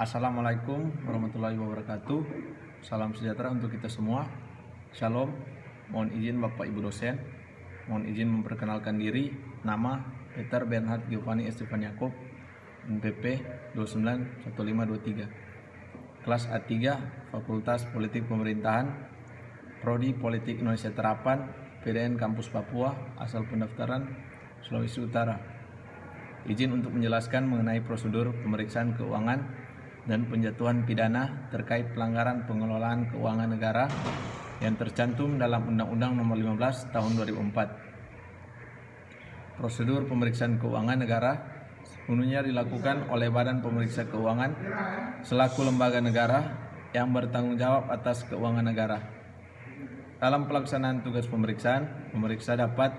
Assalamualaikum warahmatullahi wabarakatuh. Salam sejahtera untuk kita semua. Shalom. Mohon izin Bapak Ibu dosen. Mohon izin memperkenalkan diri. Nama Peter Bernhard Giovanni Estefan Yakob, NPP 291523. Kelas A3, Fakultas Politik Pemerintahan, Prodi Politik Indonesia Terapan, PDN Kampus Papua, asal pendaftaran Sulawesi Utara. Izin untuk menjelaskan mengenai prosedur pemeriksaan keuangan dan penjatuhan pidana terkait pelanggaran pengelolaan keuangan negara yang tercantum dalam Undang-Undang Nomor 15 Tahun 2004. Prosedur pemeriksaan keuangan negara sepenuhnya dilakukan oleh Badan Pemeriksa Keuangan selaku lembaga negara yang bertanggung jawab atas keuangan negara. Dalam pelaksanaan tugas pemeriksaan, pemeriksa dapat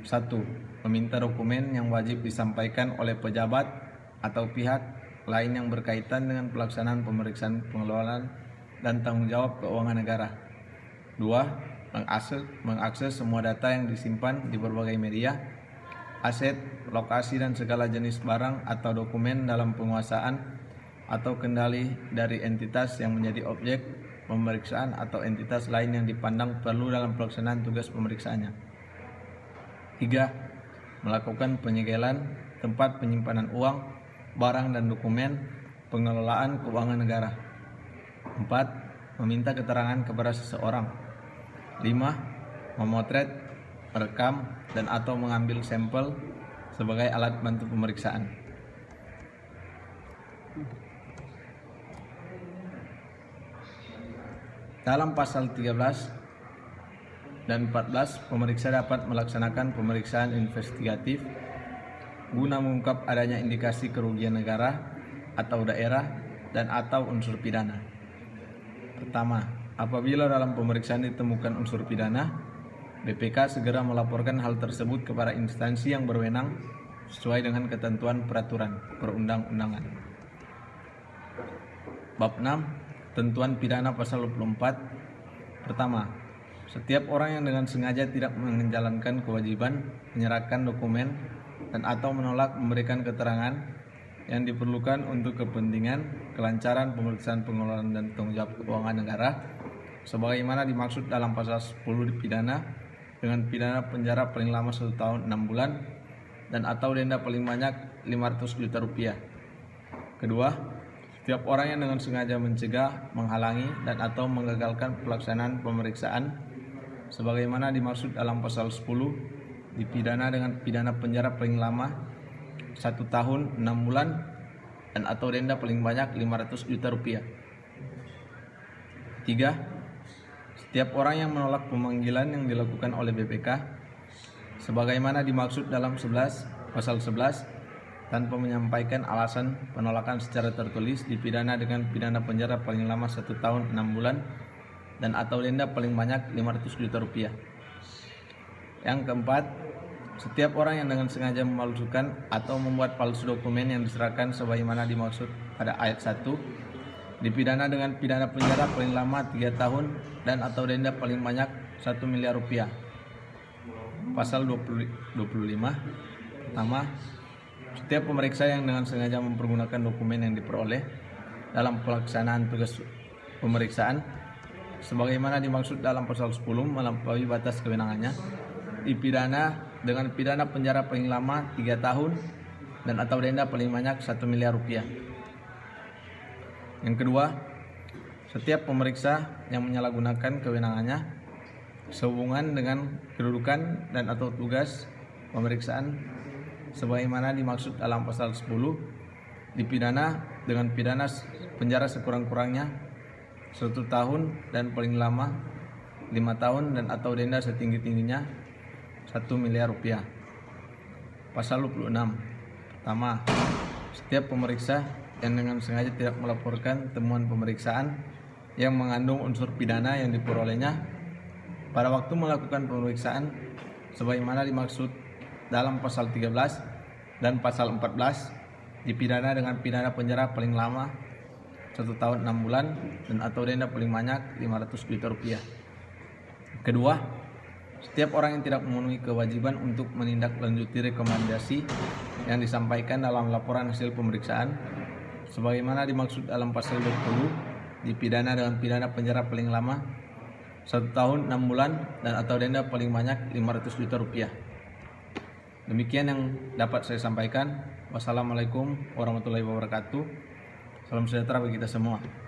1. Meminta dokumen yang wajib disampaikan oleh pejabat atau pihak lain yang berkaitan dengan pelaksanaan pemeriksaan pengelolaan dan tanggung jawab keuangan negara. 2. Mengakses semua data yang disimpan di berbagai media, aset, lokasi dan segala jenis barang atau dokumen dalam penguasaan atau kendali dari entitas yang menjadi objek pemeriksaan atau entitas lain yang dipandang perlu dalam pelaksanaan tugas pemeriksaannya. 3. Melakukan penyegelan tempat penyimpanan uang, barang dan dokumen pengelolaan keuangan negara. 4. Meminta keterangan kepada seseorang. 5. Memotret, merekam, dan atau mengambil sampel sebagai alat bantu pemeriksaan. Dalam pasal 13 dan 14, pemeriksa dapat melaksanakan pemeriksaan investigatif guna mengungkap adanya indikasi kerugian negara atau daerah dan atau unsur pidana. Pertama, apabila dalam pemeriksaan ditemukan unsur pidana, BPK segera melaporkan hal tersebut kepada instansi yang berwenang sesuai dengan ketentuan peraturan perundang-undangan. Bab 6, Ketentuan Pidana Pasal 24. Pertama, setiap orang yang dengan sengaja tidak menjalankan kewajiban menyerahkan dokumen dan atau menolak memberikan keterangan yang diperlukan untuk kepentingan kelancaran pemeriksaan pengelolaan dan tanggung jawab keuangan negara sebagaimana dimaksud dalam pasal 10 dipidana dengan pidana penjara paling lama 1 tahun 6 bulan dan atau denda paling banyak 500 juta rupiah. Kedua, setiap orang yang dengan sengaja mencegah, menghalangi dan atau menggagalkan pelaksanaan pemeriksaan sebagaimana dimaksud dalam pasal 10 dipidana dengan pidana penjara paling lama 1 tahun 6 bulan dan atau denda paling banyak 500 juta rupiah. 3. Setiap orang yang menolak pemanggilan yang dilakukan oleh BPK sebagaimana dimaksud dalam pasal 11 tanpa menyampaikan alasan penolakan secara tertulis dipidana dengan pidana penjara paling lama 1 tahun 6 bulan dan atau denda paling banyak 500 juta rupiah. Yang keempat, setiap orang yang dengan sengaja memalsukan atau membuat palsu dokumen yang diserahkan sebagaimana dimaksud pada ayat 1 dipidana dengan pidana penjara paling lama 3 tahun dan atau denda paling banyak 1 miliar rupiah. Pasal 25. Pertama, setiap pemeriksa yang dengan sengaja mempergunakan dokumen yang diperoleh dalam pelaksanaan tugas pemeriksaan sebagaimana dimaksud dalam pasal 10 melampaui batas kewenangannya dipidana dengan pidana penjara paling lama 3 tahun dan atau denda paling banyak 1 miliar rupiah. Yang kedua, setiap pemeriksa yang menyalahgunakan kewenangannya sehubungan dengan kedudukan dan atau tugas pemeriksaan sebagaimana dimaksud dalam pasal 10 dipidana dengan pidana penjara sekurang-kurangnya 1 tahun dan paling lama 5 tahun dan atau denda setinggi-tingginya 1 miliar rupiah. Pasal 26. Pertama, setiap pemeriksa yang dengan sengaja tidak melaporkan temuan pemeriksaan yang mengandung unsur pidana yang diperolehnya pada waktu melakukan pemeriksaan sebagaimana dimaksud dalam pasal 13 dan pasal 14 dipidana dengan pidana penjara paling lama 1 tahun 6 bulan dan atau denda paling banyak 500 juta rupiah. Kedua, setiap orang yang tidak memenuhi kewajiban untuk menindaklanjuti rekomendasi yang disampaikan dalam laporan hasil pemeriksaan sebagaimana dimaksud dalam pasal 20, dipidana dengan pidana penjara paling lama 1 tahun 6 bulan dan atau denda paling banyak 500 juta rupiah. Demikian yang dapat saya sampaikan. Wassalamualaikum warahmatullahi wabarakatuh. Salam sejahtera bagi kita semua.